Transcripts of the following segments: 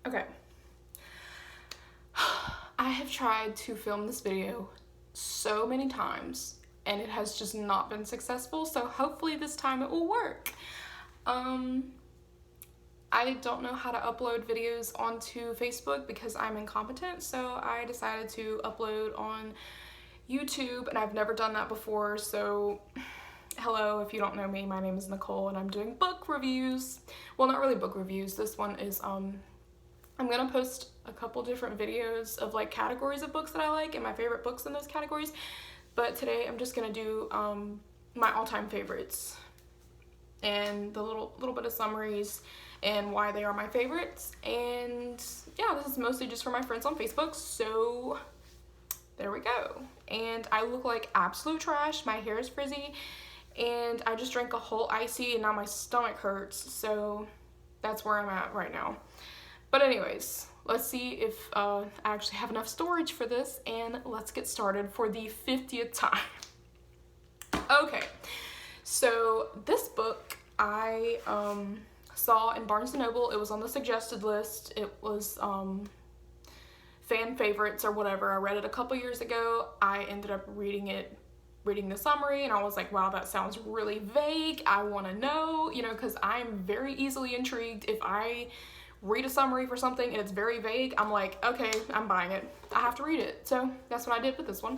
Okay. I have tried to film this video so many times and it has just not been successful, so hopefully this time it will work. Um, I don't know how to upload videos onto Facebook because I'm incompetent, so I decided to upload on YouTube, and I've never done that before, so hello, if you don't know me, my name is Nicole and I'm doing book reviews. Well, not really book reviews. This one is I'm gonna post a couple different videos of like categories of books that I like and my favorite books in those categories. But today I'm just gonna do my all-time favorites and the little bit of summaries and why they are my favorites. And yeah, this is mostly just for my friends on Facebook, so there we go. And I look like absolute trash. My hair is frizzy and I just drank a whole icy and now my stomach hurts, so that's where I'm at right now. But anyways, let's see if I actually have enough storage for this, and let's get started for the 50th time. Okay, so this book I saw in Barnes & Noble. It was on the suggested list. It was fan favorites or whatever. I read it a couple years ago. I ended up reading the summary, and I was like, wow, that sounds really vague. I want to know, you know, because I'm very easily intrigued. If I read a summary for something and it's very vague, I'm like, okay, I'm buying it. I have to read it. So that's what I did with this one.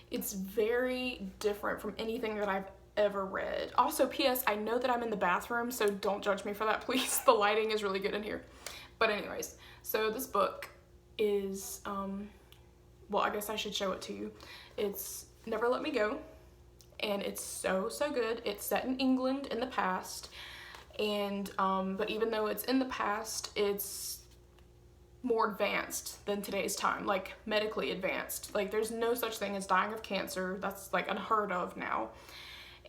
It's very different from anything that I've ever read. Also, P.S., I know that I'm in the bathroom, so don't judge me for that, please. The lighting is really good in here. But anyways, so this book is, well, I guess I should show it to you. It's Never Let Me Go, and it's so good. It's set in England in the past, and but even though it's in the past, it's more advanced than today's time, like medically advanced. Like there's no such thing as dying of cancer. That's like unheard of now.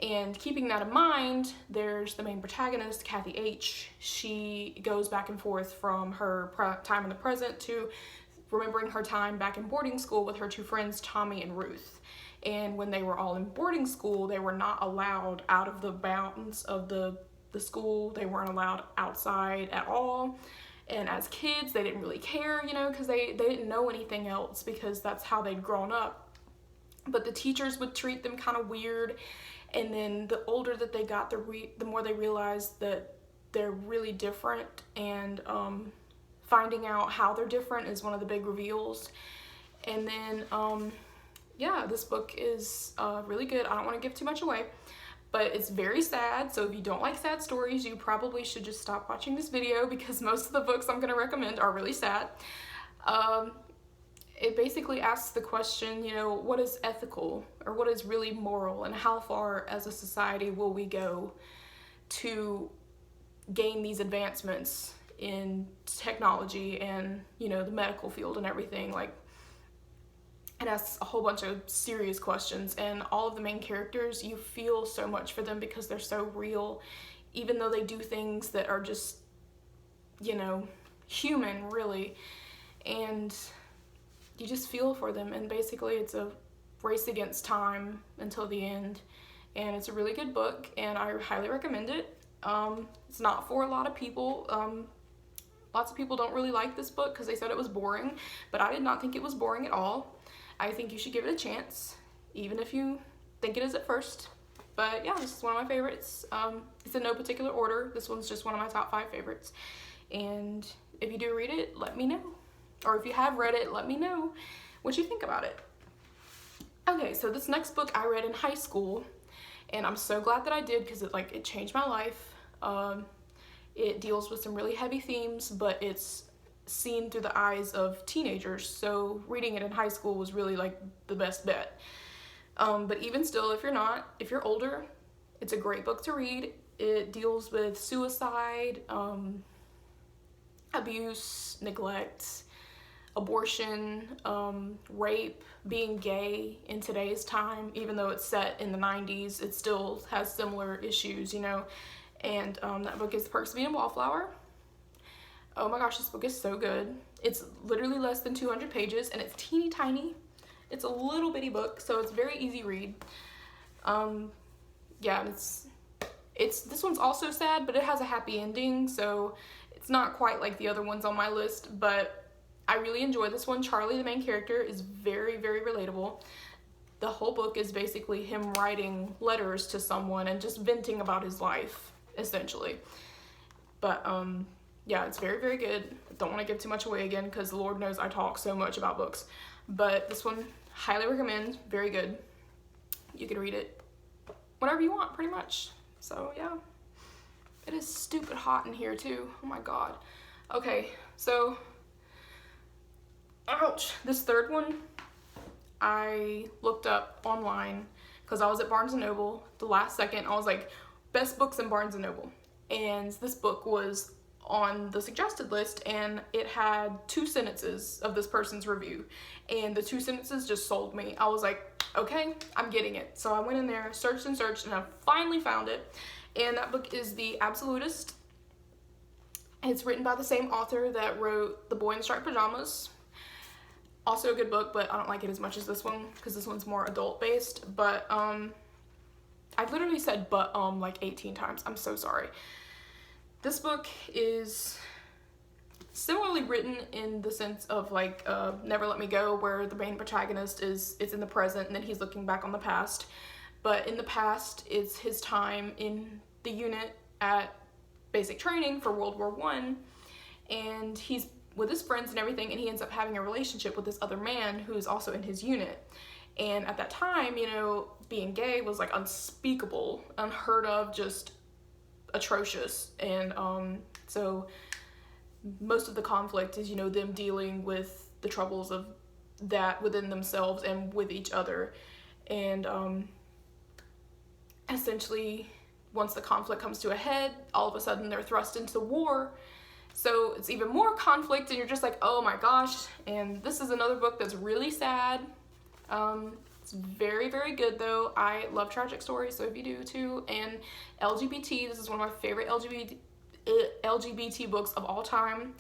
And keeping that in mind, there's the main protagonist, Kathy H. She goes back and forth from her time in the present to remembering her time back in boarding school with her two friends, Tommy and Ruth. And when they were all in boarding school, they were not allowed out of the bounds of the school. They weren't allowed outside at all. And as kids, they didn't really care, you know, because they didn't know anything else because that's how they'd grown up. But the teachers would treat them kind of weird. And then the older that they got, the more they realized that they're really different. And finding out how they're different is one of the big reveals. And then, yeah, this book is really good. I don't want to give too much away, but it's very sad. So if you don't like sad stories, you probably should just stop watching this video because most of the books I'm going to recommend are really sad. It basically asks the question, you know, what is ethical or what is really moral, and how far as a society will we go to gain these advancements in technology and, you know, the medical field and everything. Like, it asks a whole bunch of serious questions, and all of the main characters, you feel so much for them because they're so real, even though they do things that are just, you know, human, really. And you just feel for them, and basically it's a race against time until the end. And it's a really good book, and I highly recommend it. It's not for a lot of people. Lots of people don't really like this book because they said it was boring, but I did not think it was boring at all. I think you should give it a chance, even if you think it is at first. But yeah, this is one of my favorites. It's in no particular order. This one's just one of my top 5 favorites. And if you do read it, let me know. Or if you have read it, let me know what you think about it. Okay, so this next book I read in high school, and I'm so glad that I did because it changed my life. It deals with some really heavy themes, but it's seen through the eyes of teenagers, so reading it in high school was really like the best bet. But even still, if you're older, it's a great book to read. It deals with suicide, abuse, neglect, abortion, rape, being gay in today's time. Even though it's set in the 90s, it still has similar issues, you know. And that book is The Perks of Being a Wallflower. Oh my gosh, this book is so good. It's literally less than 200 pages, and it's teeny tiny. It's a little bitty book, so it's very easy read. Yeah, and it's this one's also sad, but it has a happy ending, so It's not quite like the other ones on my list, but I really enjoy this one. Charlie, the main character, is very, very relatable. The whole book is basically him writing letters to someone and just venting about his life, essentially. But, yeah, it's very, very good. Don't want to give too much away again, because Lord knows I talk so much about books. But this one, highly recommend. Very good. You can read it whenever you want, pretty much. So, yeah. It is stupid hot in here, too. Oh, my God. Okay, so... ouch. This third one, I looked up online because I was at Barnes & Noble the last second. I was like, best books in Barnes & Noble. And this book was on the suggested list, and it had 2 sentences of this person's review. And the 2 sentences just sold me. I was like, okay, I'm getting it. So I went in there, searched, and I finally found it. And that book is The Absolutist. It's written by the same author that wrote The Boy in Striped Pajamas. Also a good book, but I don't like it as much as this one, because this one's more adult-based. But, I've literally said but, like 18 times. I'm so sorry. This book is similarly written in the sense of, like, Never Let Me Go, where the main protagonist it's in the present, and then he's looking back on the past. But in the past, it's his time in the unit at basic training for World War I, and he's with his friends and everything, and he ends up having a relationship with this other man who's also in his unit. And at that time, you know, being gay was like unspeakable, unheard of, just atrocious. And so most of the conflict is, you know, them dealing with the troubles of that within themselves and with each other. And essentially, once the conflict comes to a head, all of a sudden they're thrust into war. So it's even more conflict, and you're just like, oh my gosh. And this is another book that's really sad. It's very, very good, though. I love tragic stories, so if you do too. And LGBT, this is one of my favorite LGBT books of all time.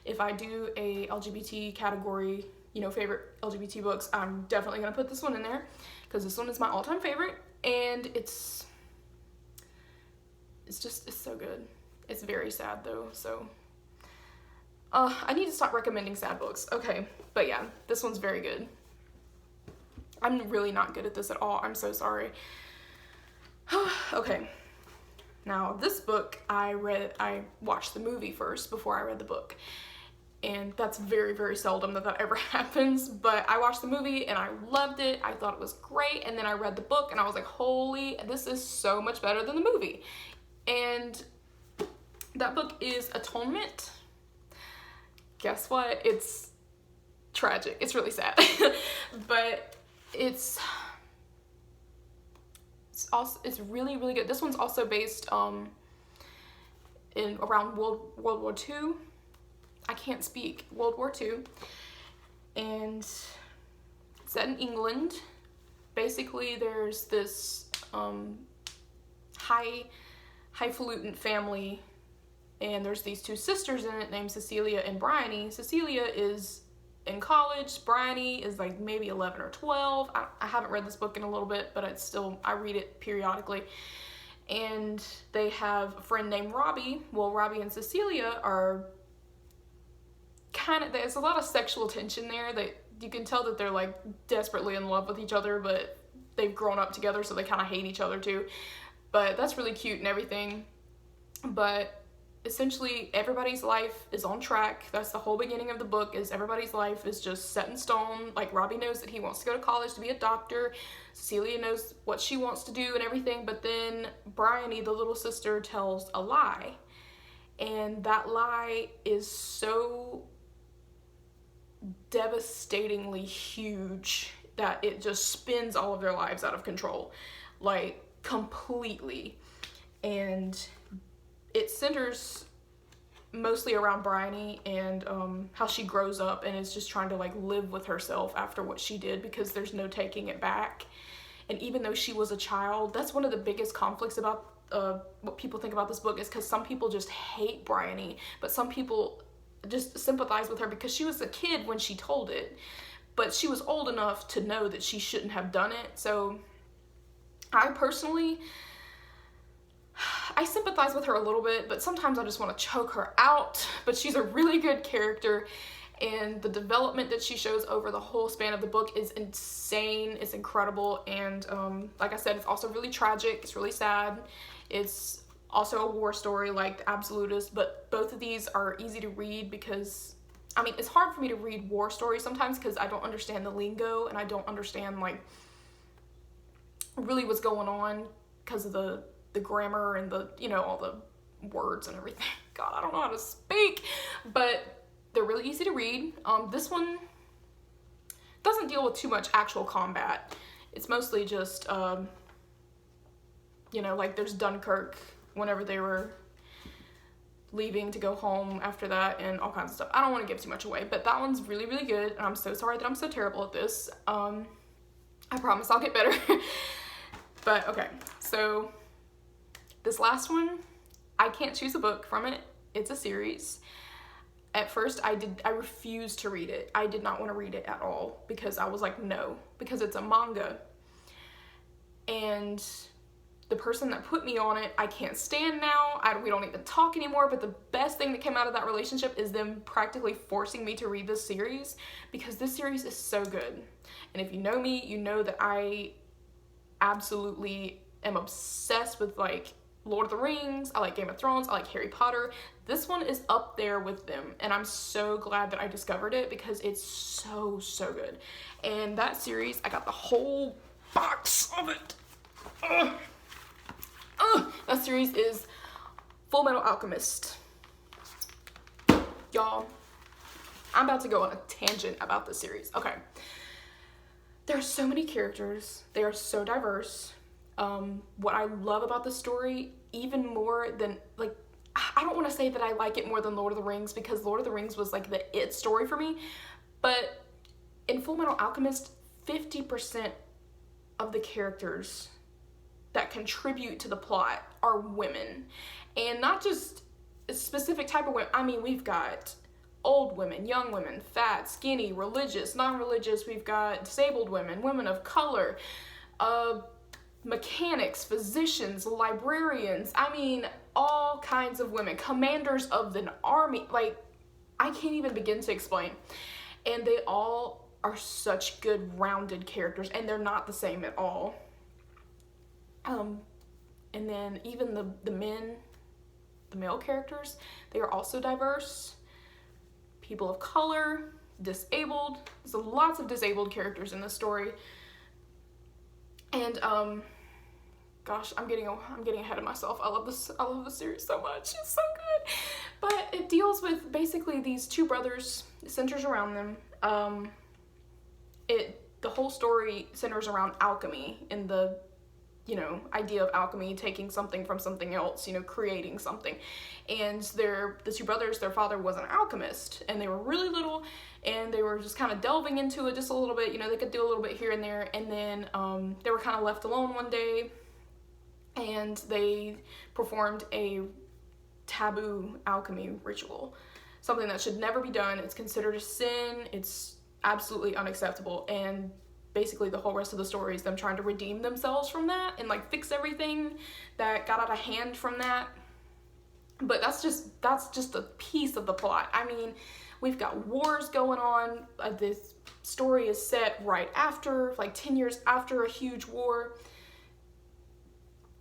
If I do a LGBT category, you know, favorite LGBT books, I'm definitely going to put this one in there, because this one is my all-time favorite, and it's so good. It's very sad, though, so... I need to stop recommending sad books. Okay, but yeah, this one's very good. I'm really not good at this at all. I'm so sorry. Okay, now this book I watched the movie first before I read the book. And that's very, very seldom that ever happens. But I watched the movie and I loved it. I thought it was great. And then I read the book and I was like, holy, this is so much better than the movie. And that book is Atonement. Guess what? It's tragic. It's really sad. But it's really, really good. This one's also based in around World War II. I can't speak. World War II. And set in England. Basically, there's this highfalutin family, and there's these 2 sisters in it named Cecilia and Bryony. Cecilia is in college. Bryony is like maybe 11 or 12. I haven't read this book in a little bit, but I read it periodically. And they have a friend named Robbie. Well, Robbie and Cecilia are there's a lot of sexual tension there. You can tell that they're like desperately in love with each other, but they've grown up together, so they kind of hate each other too. But that's really cute and everything. But essentially, everybody's life is on track. That's the whole beginning of the book, is everybody's life is just set in stone. Like, Robbie knows that he wants to go to college to be a doctor. Cecilia knows what she wants to do and everything. But then Bryony, the little sister, tells a lie. And that lie is so devastatingly huge that it just spins all of their lives out of control. Like, completely. And it centers mostly around Bryony and how she grows up and is just trying to like live with herself after what she did, because there's no taking it back. And even though she was a child, that's one of the biggest conflicts about what people think about this book, is because some people just hate Bryony, but some people just sympathize with her because she was a kid when she told it, but she was old enough to know that she shouldn't have done it. So I personally, I sympathize with her a little bit, but sometimes I just want to choke her out. But she's a really good character, and the development that she shows over the whole span of the book is insane. It's incredible, and like I said, it's also really tragic. It's really sad. It's also a war story like The Absolutist, but both of these are easy to read because, I mean, it's hard for me to read war stories sometimes because I don't understand the lingo and I don't understand like really what's going on because of the grammar and the, you know, all the words and everything. God, I don't know how to speak, but they're really easy to read. This one doesn't deal with too much actual combat. It's mostly just, you know, like there's Dunkirk whenever they were leaving to go home after that and all kinds of stuff. I don't want to give too much away, but that one's really, really good. And I'm so sorry that I'm so terrible at this. I promise I'll get better. But okay, so this last one, I can't choose a book from it. It's a series. At first, I refused to read it. I did not want to read it at all because I was like, no, because it's a manga. And the person that put me on it, I can't stand now. We don't even talk anymore, but the best thing that came out of that relationship is them practically forcing me to read this series because this series is so good. And if you know me, you know that I absolutely am obsessed with like Lord of the Rings. I like Game of Thrones. I like Harry Potter. This one is up there with them, and I'm so glad that I discovered it because it's so, so good. And that series, I got the whole box of it. That series is Full Metal Alchemist. Y'all, I'm about to go on a tangent about this series. Okay. There are so many characters. They are so diverse. What I love about the story, even more than, like, I don't want to say that I like it more than Lord of the Rings because Lord of the Rings was like the it story for me, but in Full Metal Alchemist, 50% of the characters that contribute to the plot are women, and not just a specific type of women. I mean, we've got old women, young women, fat, skinny, religious, non-religious. We've got disabled women, women of color, mechanics, physicians, librarians. I mean, all kinds of women, commanders of an army. Like, I can't even begin to explain. And they all are such good, rounded characters, and they're not the same at all. And then even the men, the male characters, they are also diverse. People of color, disabled. There's lots of disabled characters in this story. And gosh, I'm getting ahead of myself. I love this series so much. It's so good. But it deals with basically these two brothers. It centers around them. The whole story centers around alchemy and the, you know, idea of alchemy, taking something from something else, you know, creating something. And the two brothers, their father was an alchemist, and they were really little, and they were just kind of delving into it just a little bit. You know, they could do a little bit here and there, and then they were kind of left alone one day, and they performed a taboo alchemy ritual, something that should never be done. It's considered a sin. It's absolutely unacceptable. And basically the whole rest of the story is them trying to redeem themselves from that and like fix everything that got out of hand from that. But that's just a piece of the plot. I mean, we've got wars going on. This story is set right after, like 10 years after a huge war.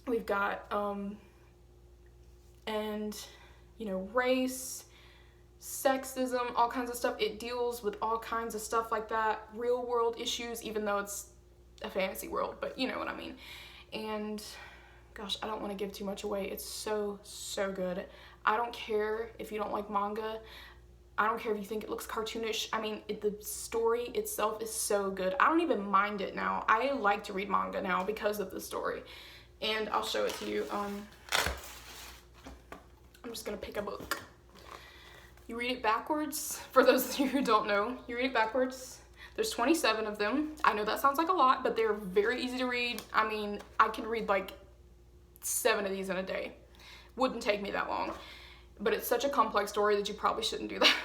We've got and you know, race, sexism, all kinds of stuff. It deals with all kinds of stuff like that, real world issues, even though it's a fantasy world, but you know what I mean. And gosh, I don't want to give too much away. It's so, so good. I don't care if you don't like manga. I don't care if you think it looks cartoonish. I mean, the story itself is so good. I don't even mind it now. I like to read manga now because of the story. And I'll show it to you. I'm just gonna pick a book. You read it backwards. For those of you who don't know, you read it backwards. There's 27 of them. I know that sounds like a lot, but they're very easy to read. I mean, I can read like 7 of these in a day. Wouldn't take me that long. But it's such a complex story that you probably shouldn't do that.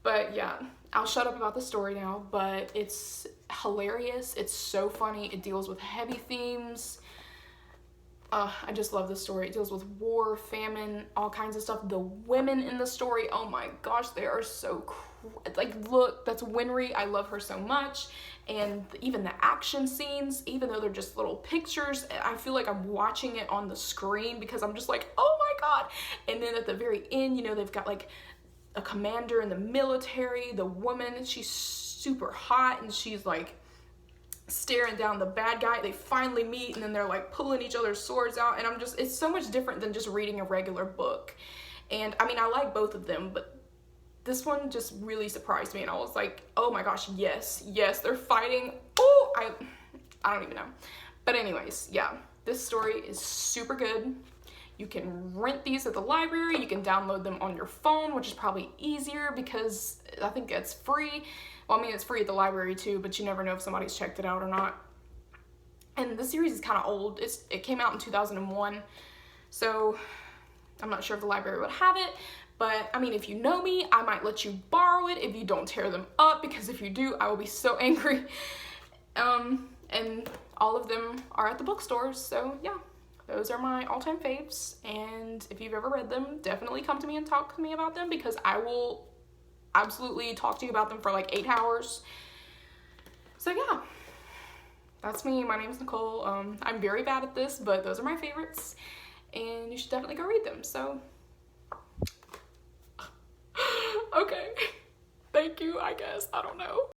But yeah, I'll shut up about the story now, but it's hilarious. It's so funny. It deals with heavy themes. I just love this story. It deals with war, famine, all kinds of stuff. The women in the story, oh my gosh, they are so like, look, that's Winry. I love her so much. And even the action scenes, even though they're just little pictures, I feel like I'm watching it on the screen because I'm just like, oh my god. And then at the very end, you know, they've got like a commander in the military. The woman, she's super hot, and she's like staring down the bad guy. They finally meet, and then they're like pulling each other's swords out, and I'm just, it's so much different than just reading a regular book. And I mean, I like both of them, but this one just really surprised me, and I was like, oh my gosh, yes, they're fighting. Oh, I don't even know. But anyways, yeah, this story is super good. You can rent these at the library. You can download them on your phone, which is probably easier because I think it's free. Well, I mean, it's free at the library too, but you never know if somebody's checked it out or not. And the series is kind of old. It came out in 2001, so I'm not sure if the library would have it. But I mean, if you know me, I might let you borrow it if you don't tear them up, because if you do, I will be so angry. And all of them are at the bookstores, so yeah. Those are my all-time faves, and if you've ever read them, definitely come to me and talk to me about them, because I will absolutely talk to you about them for like 8 hours. So yeah, that's me. My name is Nicole. I'm very bad at this, but those are my favorites, and you should definitely go read them. So okay, thank you, I guess. I don't know.